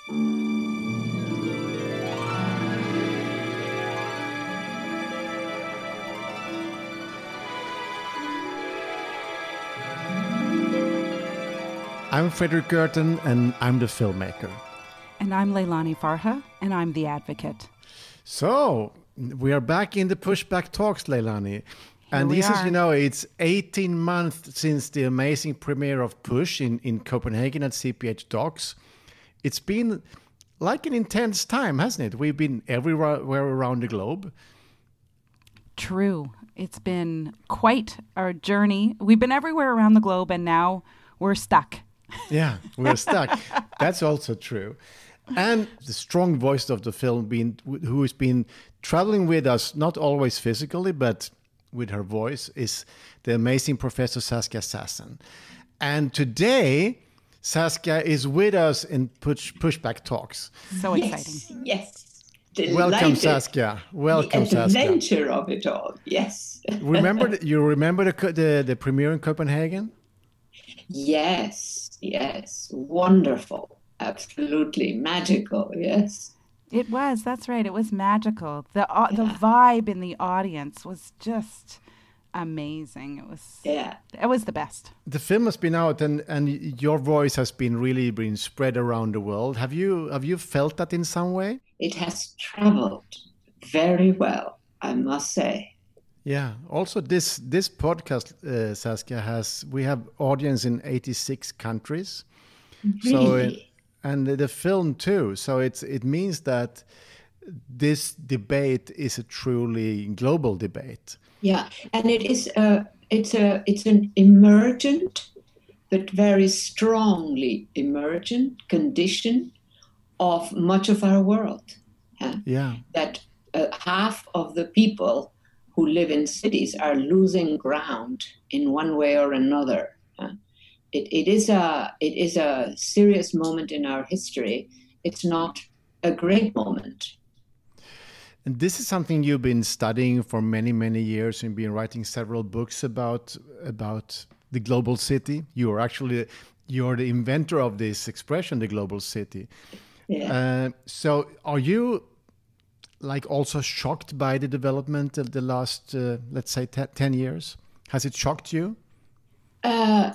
I'm Frederick Gerten, and I'm the filmmaker. And I'm Leilani Farha, and I'm the advocate. So, we are back in the Pushback Talks, Leilani. And this is, it's 18 months since the amazing premiere of Push in Copenhagen at CPH Docs. It's been like an intense time, hasn't it? We've been everywhere around the globe. True. It's been quite our journey. We've been everywhere around the globe, and now we're stuck. Yeah, we're stuck. That's also true. And the strong voice of the film, who has been traveling with us, not always physically, but with her voice, is the amazing Professor Saskia Sassen. And today, Saskia is with us in Pushback Talks. So exciting. Yes. Delighted. Welcome, Saskia. Welcome, the Saskia. adventure of it all, yes. You remember the premiere in Copenhagen? Yes. Wonderful. Absolutely magical, yes. It was, that's right. It was magical. The vibe in the audience was just amazing. It was the best. The film has been out and your voice has been spread around the world. Have you felt that in some way? It has traveled very well, I must say. Yeah. Also, this podcast, Saskia, we have audience in 86 countries. Really? So and the film too. So it means that this debate is a truly global debate. Yeah, and it's an emergent, but very strongly emergent condition of much of our world. Yeah. That half of the people who live in cities are losing ground in one way or another. It is a serious moment in our history. It's not a great moment. And this is something you've been studying for many, many years and been writing several books about the global city. You're the inventor of this expression, the global city. Yeah. So are you also shocked by the development of the last, let's say, 10 years? Has it shocked you? Well,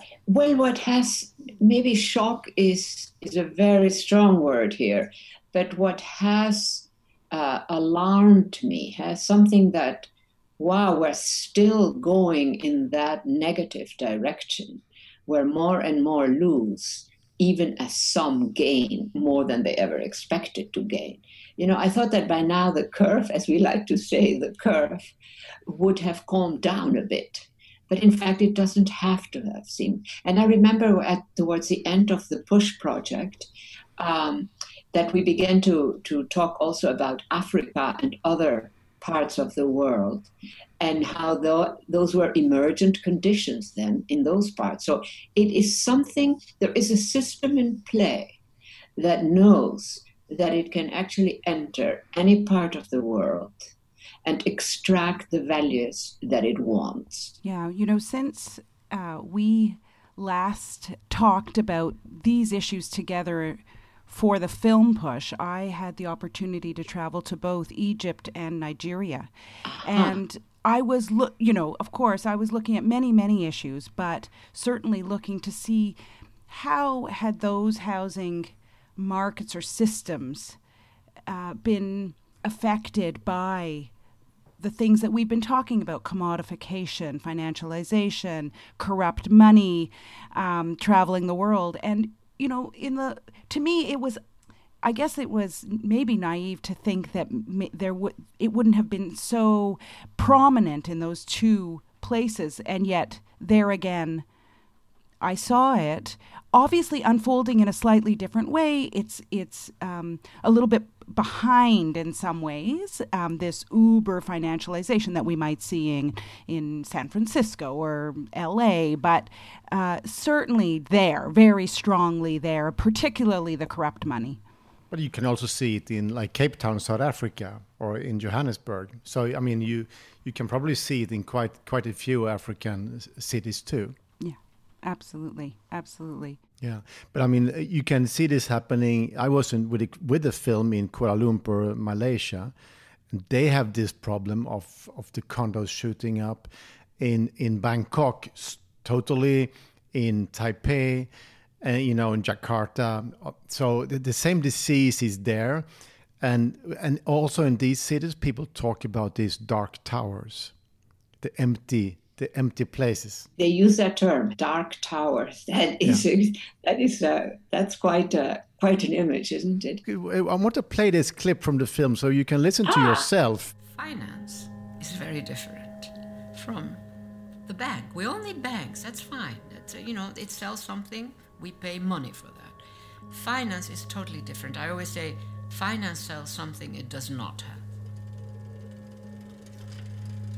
what has maybe shock is a very strong word here, but what has alarmed me has something that, wow, we're still going in that negative direction where more and more lose, even as some gain more than they ever expected to gain. I thought that by now the curve, as we like to say, the curve would have calmed down a bit. But in fact, it doesn't have to have seemed. And I remember towards the end of the Push project that we began to talk also about Africa and other parts of the world and how those were emergent conditions then in those parts. So it is there is a system in play that knows that it can actually enter any part of the world and extract the values that it wants. Yeah, since we last talked about these issues together for the film Push, I had the opportunity to travel to both Egypt and Nigeria. And I was, of course, I was looking at many, many issues, but certainly looking to see how had those housing markets or systems been affected by the things that we've been talking about: commodification, financialization, corrupt money, traveling the world. And, to me, I guess it was maybe naive to think that it wouldn't have been so prominent in those two places. And yet, there again, I saw it obviously unfolding in a slightly different way. It's a little bit behind in some ways, this uber financialization that we might see in San Francisco or LA, but certainly there, very strongly there, particularly the corrupt money. But you can also see it in Cape Town, South Africa, or in Johannesburg. So, I mean, you can probably see it in quite a few African cities too. Yeah, absolutely. Absolutely. Yeah, but I mean, you can see this happening. I was with the film in Kuala Lumpur, Malaysia. They have this problem of the condos shooting up in Bangkok, totally in Taipei, and in Jakarta. So the same disease is there, and also in these cities, people talk about these dark towers, the empty places. They use that term, dark towers. That's quite an image, isn't it? I want to play this clip from the film so you can listen to yourself. Finance is very different from the bank. We all need banks. That's fine. It sells something. We pay money for that. Finance is totally different. I always say finance sells something it does not have.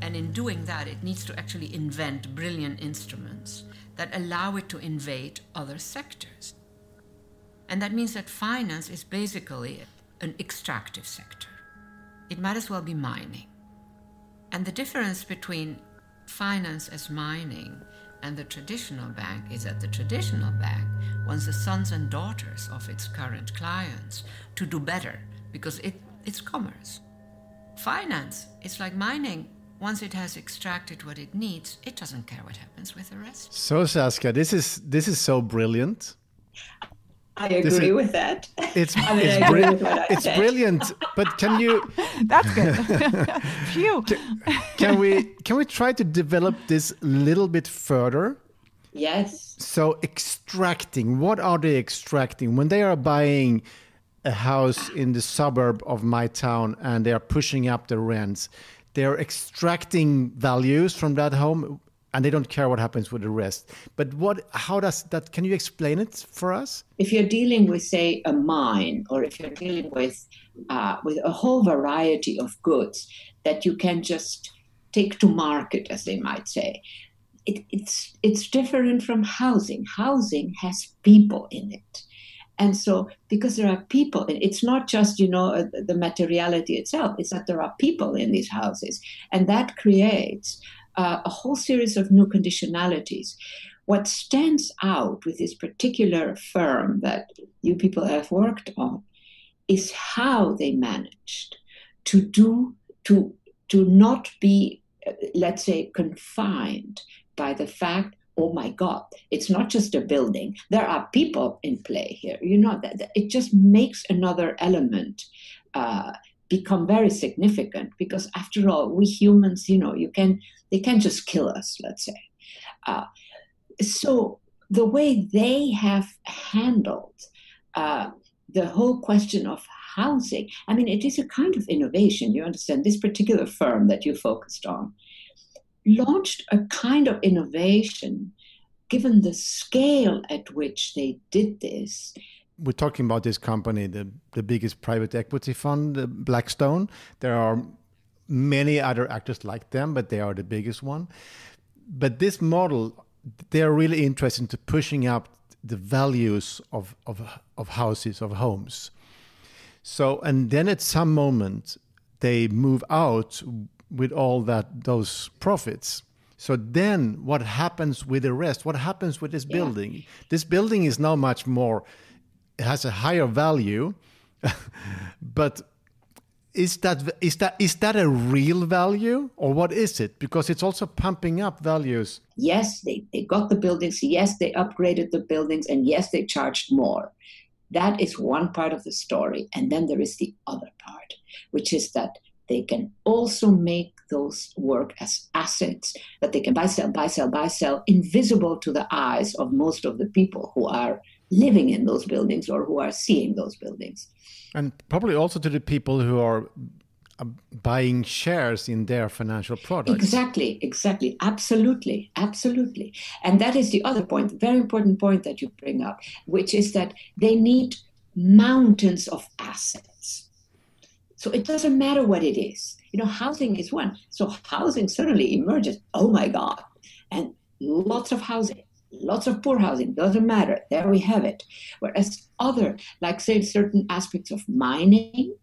And in doing that, it needs to actually invent brilliant instruments that allow it to invade other sectors. And that means that finance is basically an extractive sector. It might as well be mining. And the difference between finance as mining and the traditional bank is that the traditional bank wants the sons and daughters of its current clients to do better because it's commerce. Finance is like mining. Once it has extracted what it needs, it doesn't care what happens with the rest. So Saskia, this is so brilliant. I agree with that. It's brilliant, but can you? That's good. Phew. Can we try to develop this a little bit further? Yes. So extracting, what are they extracting when they are buying a house in the suburb of my town and they are pushing up the rents? They're extracting values from that home and they don't care what happens with the rest. But how does that, can you explain it for us? If you're dealing with, say, a mine, or if you're dealing with a whole variety of goods that you can just take to market, as they might say, it's different from housing. Housing has people in it. And so, because there are people, it's not just, the materiality itself, it's that there are people in these houses. And that creates a whole series of new conditionalities. What stands out with this particular firm that you people have worked on is how they managed to not be, let's say, confined by the fact, oh my God, it's not just a building. There are people in play here. That it just makes another element become very significant, because after all, we humans, they can't just kill us, let's say. So the way they have handled the whole question of housing, I mean, it is a kind of innovation. You understand, this particular firm that you focused on launched a kind of innovation, given the scale at which they did this. We're talking about this company, the biggest private equity fund, Blackstone. There are many other actors like them, but they are the biggest one. But this model, they are really interested in pushing up the values of houses, of homes. So, and then at some moment, they move out with all those profits. So then what happens with the rest? What happens with this building? Yeah. This building is now much more, it has a higher value, but is that a real value, or what is it? Because it's also pumping up values. Yes, they got the buildings. Yes, they upgraded the buildings, and yes, they charged more. That is one part of the story. And then there is the other part, which is that they can also make those work as assets that they can buy, sell, invisible to the eyes of most of the people who are living in those buildings or who are seeing those buildings. And probably also to the people who are buying shares in their financial products. Exactly. Absolutely. And that is the other point, very important point that you bring up, which is that they need mountains of assets. So it doesn't matter what it is. Housing is one. So housing suddenly emerges. Oh my God. And lots of housing, lots of poor housing, doesn't matter. There we have it. Whereas other, like say certain aspects of mining,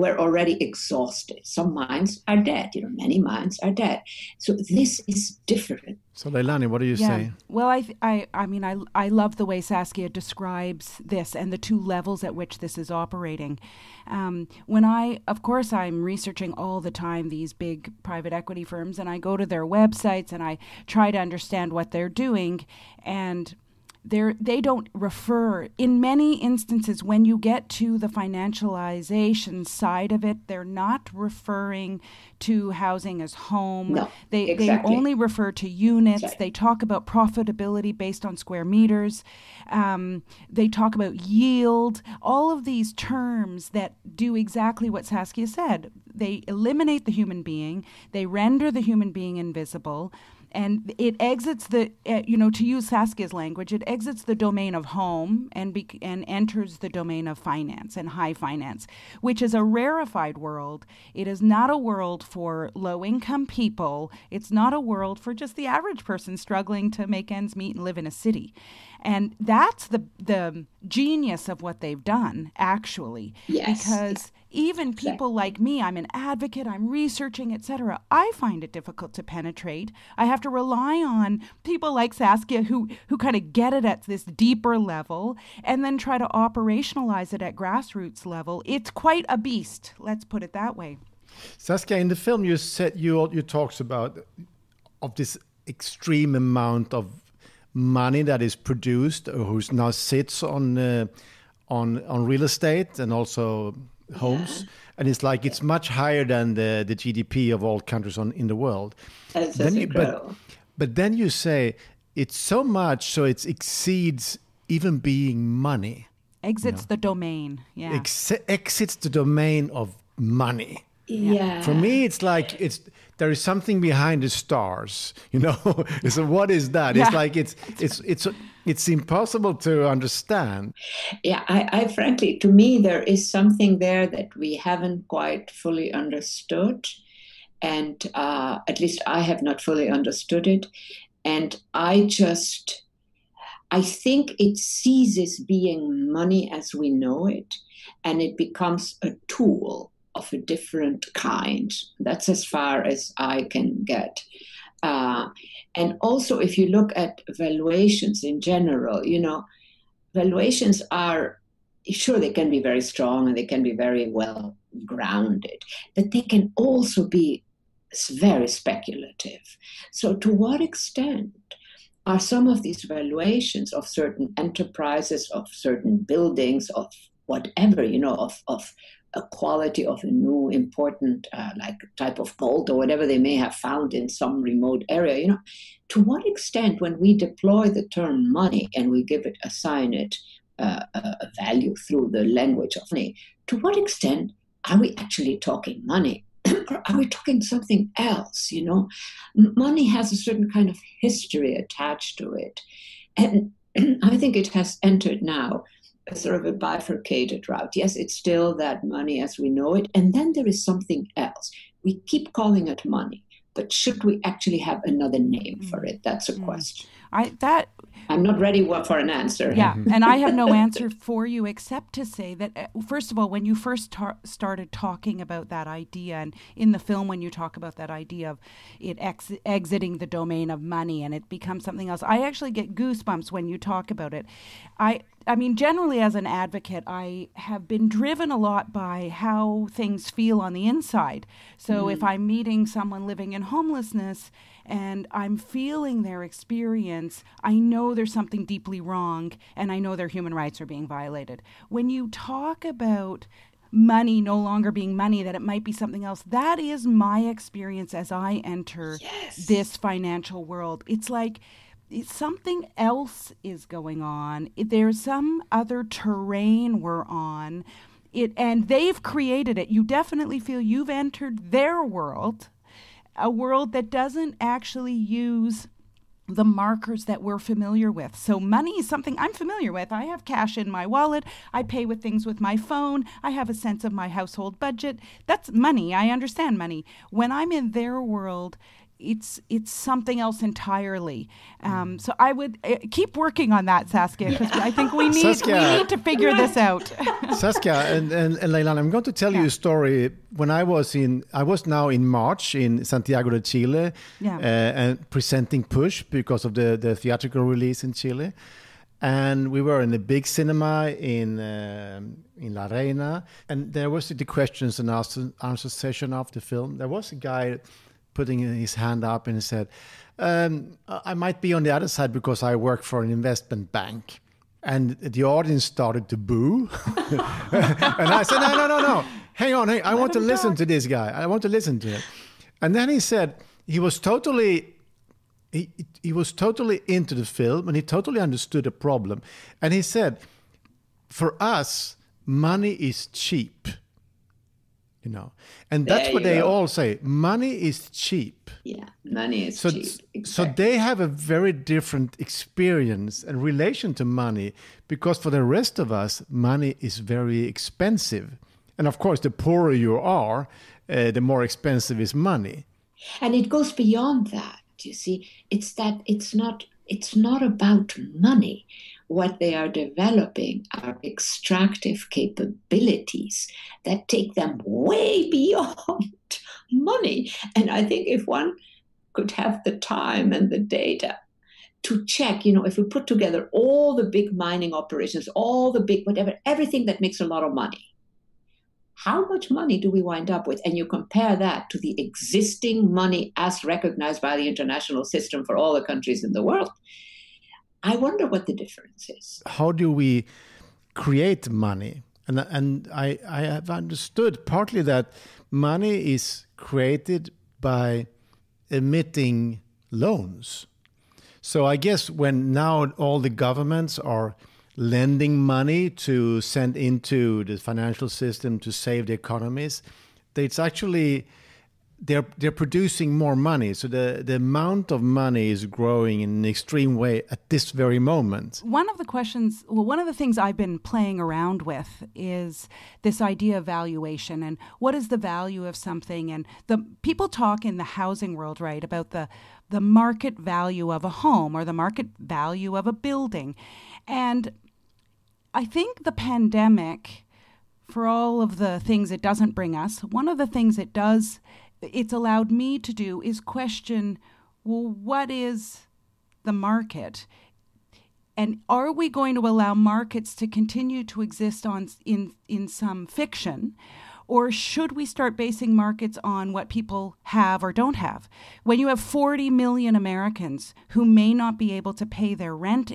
we're already exhausted. Some minds are dead, many minds are dead. So this is different. So Leilani, what do you say? Well, I love the way Saskia describes this and the two levels at which this is operating. I'm researching all the time these big private equity firms, and I go to their websites and I try to understand what they're doing, and they don't refer, in many instances, when you get to the financialization side of it, they're not referring to housing as home. No, they only refer to units. Exactly. They talk about profitability based on square meters. They talk about yield, all of these terms that do exactly what Saskia said. They eliminate the human being. They render the human being invisible. And it exits to use Saskia's language, it exits the domain of home and enters the domain of finance and high finance, which is a rarefied world. It is not a world for low-income people. It's not a world for just the average person struggling to make ends meet and live in a city. And that's the genius of what they've done, actually. Yes. Because even people like me, I'm an advocate, I'm researching, etc. I find it difficult to penetrate. I have to rely on people like Saskia who kind of get it at this deeper level and then try to operationalize it at grassroots level. It's quite a beast, let's put it that way. Saskia, in the film you said you talks about of this extreme amount of money that is produced, or who now sits on real estate and also homes, and it's like it's much higher than the GDP of all countries in the world. That's incredible. But then you say it's so much so it exceeds even being money. Exits the domain. Yeah. Exits the domain of money. Yeah. For me, it's like there is something behind the stars, So what is that? Yeah. It's like it's impossible to understand. Yeah, I frankly, to me, there is something there that we haven't quite fully understood, and at least I have not fully understood it, and I think it ceases being money as we know it, and it becomes a tool of a different kind. That's as far as I can get. And also, if you look at valuations in general, valuations are, sure, they can be very strong and they can be very well grounded, but they can also be very speculative. So to what extent are some of these valuations of certain enterprises, of certain buildings, of whatever, of a quality of a new important like type of gold or whatever they may have found in some remote area, to what extent when we deploy the term money and we assign it a value through the language of money, to what extent are we actually talking money? Or are we talking something else? Money has a certain kind of history attached to it. And I think it has entered now sort of a bifurcated route. Yes, it's still that money as we know it. And then there is something else. We keep calling it money, but should we actually have another name for it? That's a question. I'm not ready for an answer. Yeah, and I have no answer for you except to say that, first of all, when you first started talking about that idea, and in the film when you talk about that idea of it exiting the domain of money and it becomes something else, I actually get goosebumps when you talk about it. I mean, generally as an advocate, I have been driven a lot by how things feel on the inside. So if I'm meeting someone living in homelessness and I'm feeling their experience, I know there's something deeply wrong, and I know their human rights are being violated. When you talk about money no longer being money, that it might be something else, that is my experience as I enter this financial world. It's like something else is going on. There's some other terrain we're on. And they've created it. You definitely feel you've entered their world, a world that doesn't actually use the markers that we're familiar with. So money is something I'm familiar with. I have cash in my wallet. I pay with things with my phone. I have a sense of my household budget. That's money. I understand money. When I'm in their world, it's something else entirely. So I would keep working on that, Saskia, because I think we need to figure this out. Saskia and Leilani, I'm going to tell you a story. When I was now in March in Santiago de Chile, and presenting Push because of the theatrical release in Chile. And we were in a big cinema in La Reina, and there was the questions and answer session of the film. There was a guy putting his hand up and he said, I might be on the other side because I work for an investment bank. And the audience started to boo. And I said, no. Hang on. I want to listen to this guy. I want to listen to him. And then he said he was totally into the film and he totally understood the problem. And he said, for us, money is cheap. And that's what they all say. Money is cheap. Yeah, money is cheap. Exactly. So they have a very different experience and relation to money, because for the rest of us, money is very expensive. And of course, the poorer you are, the more expensive is money. And it goes beyond that. You see, it's not about money. What they are developing are extractive capabilities that take them way beyond money. And I think if one could have the time and the data to check, if we put together all the big mining operations, all the big whatever, everything that makes a lot of money, how much money do we wind up with? And you compare that to the existing money as recognized by the international system for all the countries in the world. I wonder what the difference is. How do we create money? And I have understood partly that money is created by emitting loans. So I guess when now all the governments are lending money to send into the financial system to save the economies, it's actually they're producing more money. So the amount of money is growing in an extreme way at this very moment. One of the things I've been playing around with is this idea of valuation and what is the value of something. And the people talk in the housing world, right, about the market value of a home or the market value of a building. And I think the pandemic, for all of the things it doesn't bring us, one of the things it's allowed me to do is question, well, what is the market? And are we going to allow markets to continue to exist in some fiction? Or should we start basing markets on what people have or don't have? When you have 40 million Americans who may not be able to pay their rent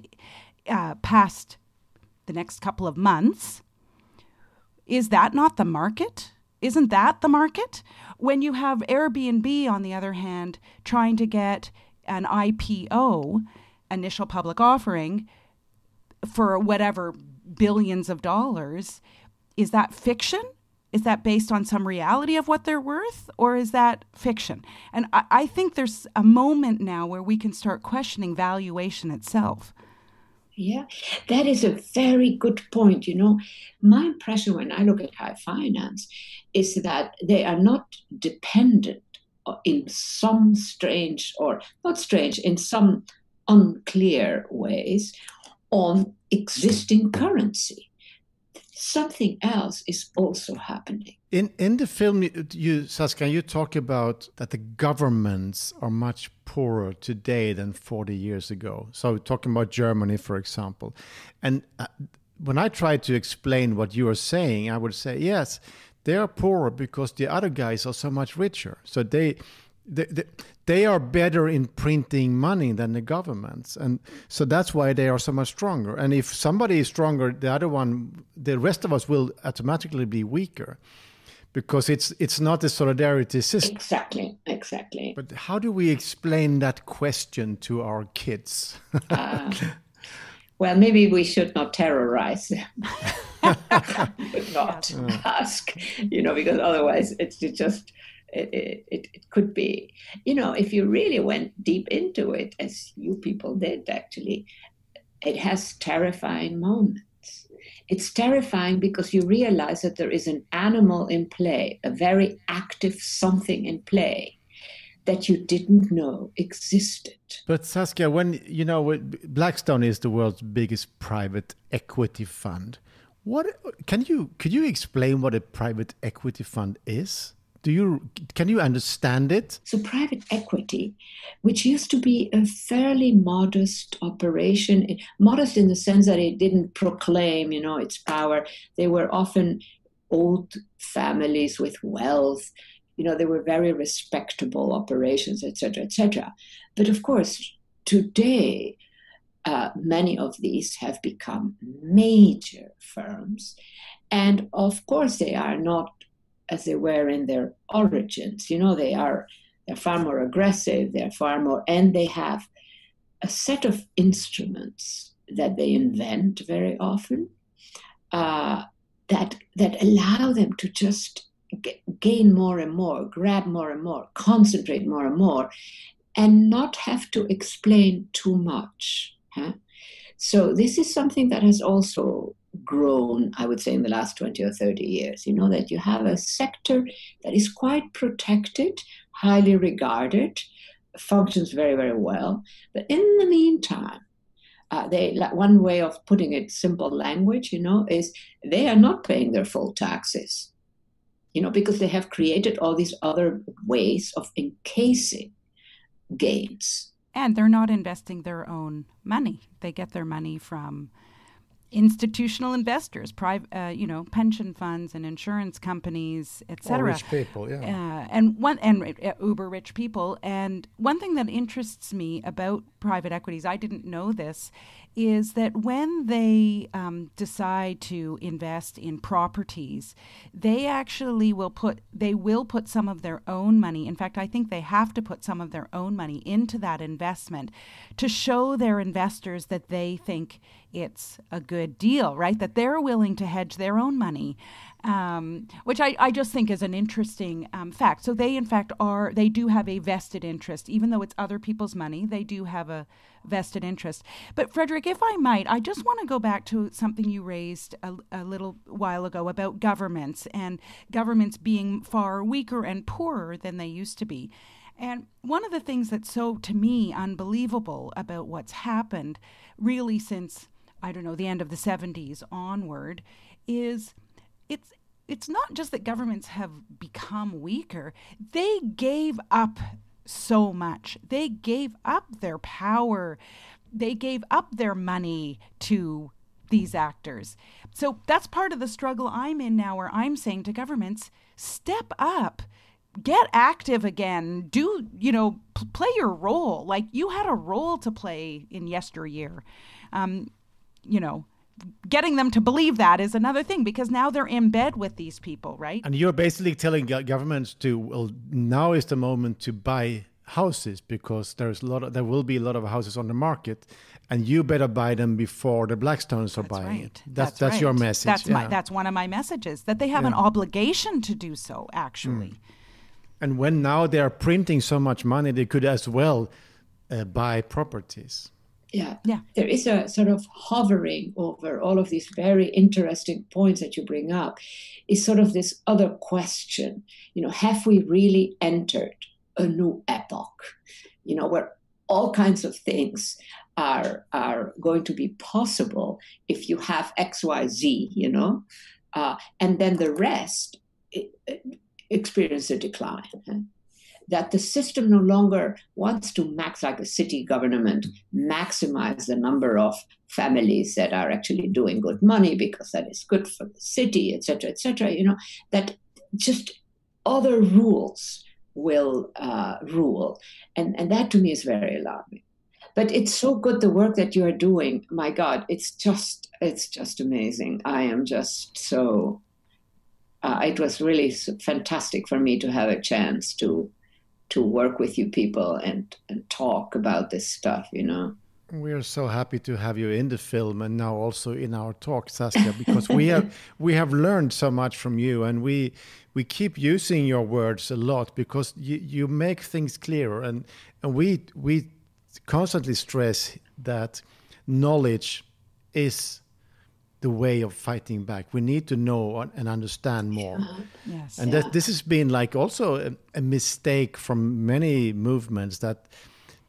past the next couple of months, is that not the market? Isn't that the market? When you have Airbnb, on the other hand, trying to get an IPO, initial public offering, for whatever billions of dollars, is that fiction? Is that based on some reality of what they're worth? Or is that fiction? And I think there's a moment now where we can start questioning valuation itself. Yeah, that is a very good point. My impression when I look at high finance is that they are not dependent in some strange or not strange, in some unclear ways on existing currency. Something else is also happening. In the film, Saskia, you talk about that the governments are much poorer today than 40 years ago. So talking about Germany, for example. And when I try to explain what you are saying, I would say, yes, they are poorer because the other guys are so much richer. So they are better in printing money than the governments. And so that's why they are so much stronger. And if somebody is stronger, the rest of us will automatically be weaker. Because it's not a solidarity system. Exactly. But how do we explain that question to our kids? Well, maybe we should not terrorize them. But not ask, because otherwise it's just, it could be, if you really went deep into it, as you people did actually, it has terrifying moments. It's terrifying because you realize that there is an animal in play, a very active something in play that you didn't know existed. But Saskia, when Blackstone is the world's biggest private equity fund, could you explain what a private equity fund is? Can you understand it? So private equity, which used to be a fairly modest operation, modest in the sense that it didn't proclaim, its power. They were often old families with wealth. They were very respectable operations, etc., etc. But of course, today, many of these have become major firms. And of course, they are not as they were in their origins. They're far more aggressive, and they have a set of instruments that they invent very often that allow them to just gain more and more, grab more and more, concentrate more and more, and not have to explain too much. So this is something that has also grown, I would say, in the last 20 or 30 years, that you have a sector that is quite protected, highly regarded, functions very, very well. But in the meantime, one way of putting it, simple language, is they are not paying their full taxes, because they have created all these other ways of encasing gains. And they're not investing their own money. They get their money from institutional investors, private, pension funds and insurance companies, etc. Rich people, yeah. And uber rich people. And one thing that interests me about private equities, I didn't know this, is that when they decide to invest in properties, they actually will put some of their own money. In fact, I think they have to put some of their own money into that investment to show their investors that they think it's a good deal, right? That they're willing to hedge their own money, which I just think is an interesting fact. So they, in fact, they do have a vested interest. Even though it's other people's money, they do have a vested interest. But Frederick, if I might, I just want to go back to something you raised a little while ago about governments and governments being far weaker and poorer than they used to be. And one of the things that's so, to me, unbelievable about what's happened really since, I don't know, the end of the 70s onward is it's not just that governments have become weaker. They gave up so much. They gave up their power. They gave up their money to these actors. So that's part of the struggle I'm in now, where I'm saying to governments, step up, get active again, play your role. Like you had a role to play in yesteryear. Getting them to believe that is another thing, because now they're in bed with these people, right? And you're basically telling governments now is the moment to buy houses, because there will be a lot of houses on the market, and you better buy them before the Blackstones are buying it. That's right. Your message. That's one of my messages, that they have an obligation to do so, actually. And when now they are printing so much money, they could as well buy properties. Yeah. There is a sort of hovering over all of these very interesting points that you bring up, is sort of this other question, have we really entered a new epoch, where all kinds of things are going to be possible if you have X, Y, Z, and then the rest experience a decline. That the system no longer wants to like a city government, maximize the number of families that are actually doing good money because that is good for the city, etc., that just other rules will rule. And that to me is very alarming. But it's so good, the work that you are doing. My God, it's just amazing. I am just so, it was really fantastic for me to have a chance to work with you people and talk about this stuff, We are so happy to have you in the film and now also in our talk, Saskia, because we have learned so much from you, and we keep using your words a lot because you make things clearer, and we constantly stress that knowledge is the way of fighting back. We need to know and understand more. Yes. And that this has been like also a mistake from many movements, that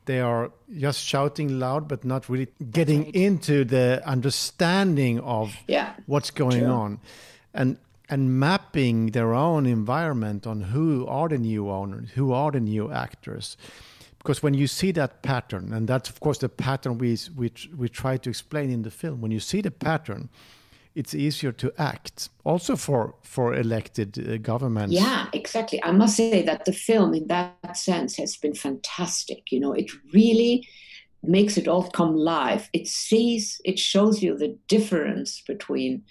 they are just shouting loud but not really getting into the understanding of what's going on, and mapping their own environment on who are the new owners, who are the new actors. Because when you see that pattern, and that's of course the pattern we try to explain in the film, when you see the pattern, it's easier to act, also for elected governments. Yeah, exactly. I must say that the film in that sense has been fantastic. You know, it really makes it all come live. It shows you the difference between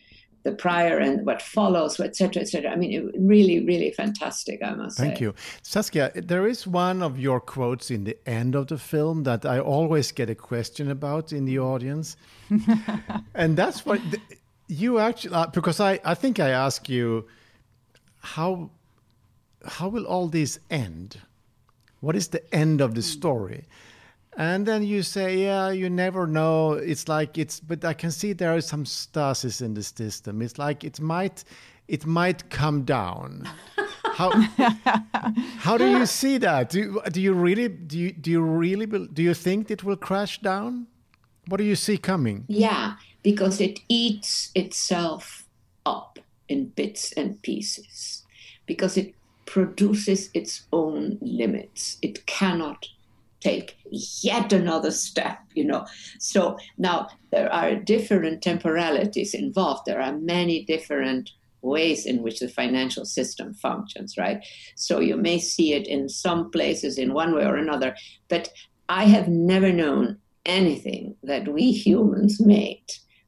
the prior and what follows, et cetera, et cetera. I mean, it really, really fantastic, I must say. Thank you. Saskia, there is one of your quotes in the end of the film that I always get a question about in the audience. And that's what you actually, because I think I asked you, how will all this end? What is the end of the story? And then you say, yeah, you never know. It's like but I can see there is some stasis in the system. It's like it might come down. How do you see that? Do you think it will crash down? What do you see coming? Yeah, because it eats itself up in bits and pieces, because it produces its own limits. It cannot take yet another step, you know. So now there are different temporalities involved. There are many different ways in which the financial system functions, right? So you may see it in some places in one way or another, but I have never known anything that we humans made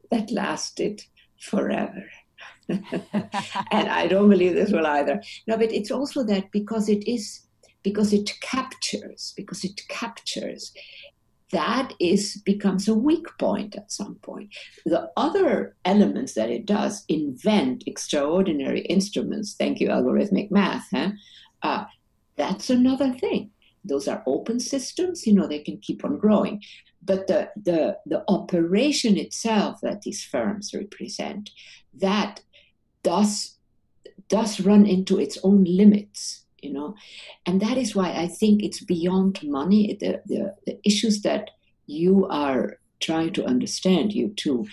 that lasted forever. And I don't believe this will either. No, but it's also that because it captures, that becomes a weak point at some point. The other elements that it does, invent extraordinary instruments, thank you, algorithmic math, that's another thing. Those are open systems, you know, they can keep on growing. But the operation itself that these firms represent, that does run into its own limits, you know. And that is why I think it's beyond money. The issues that you are trying to understand, you two,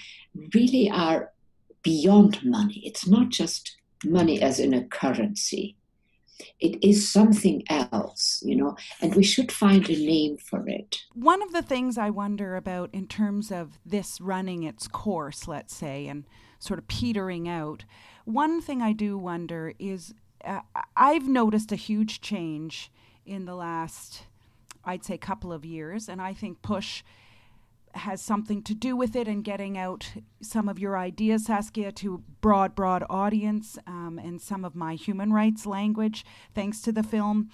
really are beyond money. It's not just money as in a currency. It is something else, you know, and we should find a name for it. One of the things I wonder about in terms of this running its course, let's say, and sort of petering out, one thing I do wonder is I've noticed a huge change in the last, I'd say, couple of years, and I think Push has something to do with it and getting out some of your ideas, Saskia, to broad audience, and some of my human rights language, thanks to the film.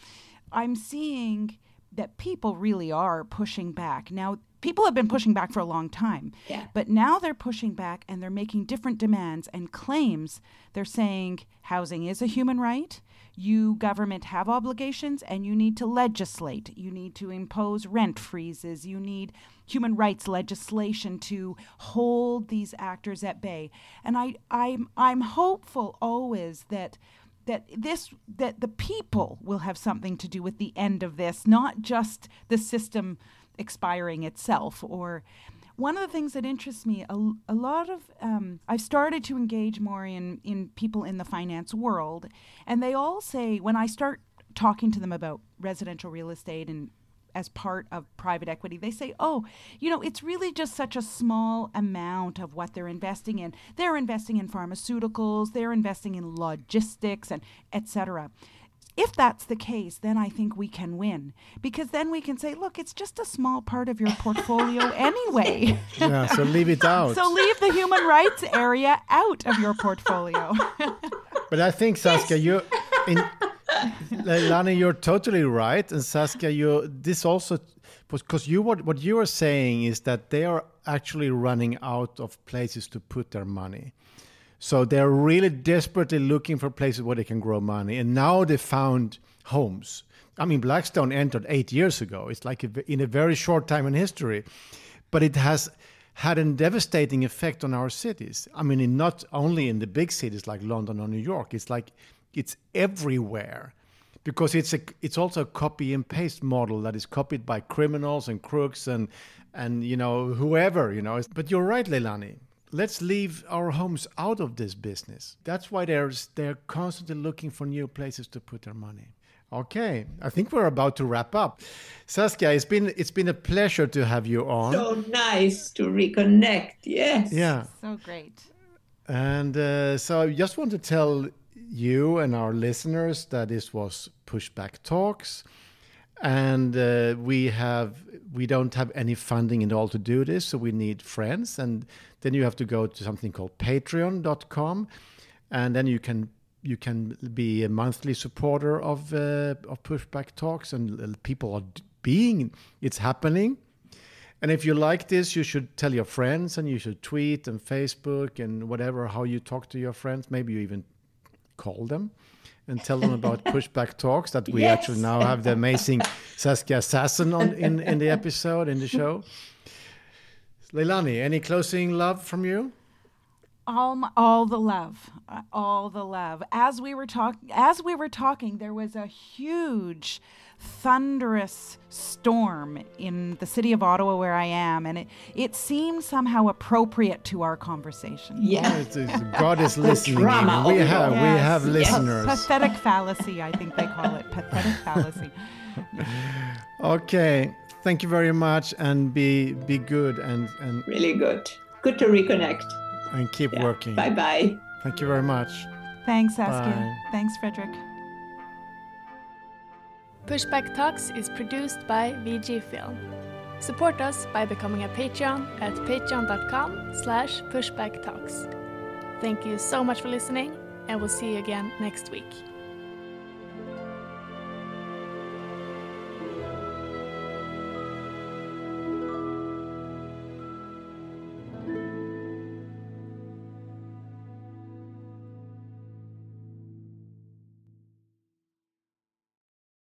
I'm seeing that people really are pushing back. Now, people have been pushing back for a long time, but now they're pushing back and they're making different demands and claims. They're saying housing is a human right. You, government, have obligations and you need to legislate. You need to impose rent freezes. You need human rights legislation to hold these actors at bay. And I'm hopeful always that the people will have something to do with the end of this, not just the system expiring itself. Or one of the things that interests me, a lot of I've started to engage more in people in the finance world, and they all say, when I start talking to them about residential real estate and as part of private equity, they say, oh, you know, it's really just such a small amount of what they're investing in. They're investing in pharmaceuticals, they're investing in logistics, and etc. If that's the case, then I think we can win, because then we can say, look, it's just a small part of your portfolio anyway. Yeah, so leave it out. So leave the human rights area out of your portfolio. But I think, Saskia, Lani, you're totally right. And Saskia, this also, because what you are saying is that they are actually running out of places to put their money. So they're really desperately looking for places where they can grow money. And now they found homes. I mean, Blackstone entered 8 years ago. It's like in a very short time in history. But it has had a devastating effect on our cities. I mean, not only in the big cities like London or New York, it's everywhere. Because it's also a copy and paste model that is copied by criminals and crooks and whoever, But you're right, Leilani. Let's leave our homes out of this business. That's why they're constantly looking for new places to put their money. Okay, I think we're about to wrap up. Saskia, it's been a pleasure to have you on. So nice to reconnect. Yes. Yeah. So great. And so I just want to tell you and our listeners that this was Pushback Talks, and we don't have any funding at all to do this, so we need friends, and then you have to go to something called patreon.com, and then you can be a monthly supporter of Pushback Talks, and people are it's happening. And if you like this, you should tell your friends, and you should tweet and Facebook and whatever, how you talk to your friends. Maybe you even call them and tell them about Pushback Talks, that we actually now have the amazing Saskia Sassen in the episode, in the show. Leilani, any closing love from you? All the love. As we were talking, there was a huge, thunderous storm in the city of Ottawa where I am, and it seemed somehow appropriate to our conversation. Yeah, God is listening. We have listeners. Pathetic fallacy, I think they call it. Pathetic fallacy. Okay, thank you very much, and be good and really good. Good to reconnect. And keep working. Bye-bye. Thank you very much. Thanks, Saskia. Bye. Thanks, Frederick. Pushback Talks is produced by VG Film. Support us by becoming a Patreon at patreon.com/pushbacktalks. Thank you so much for listening, and we'll see you again next week.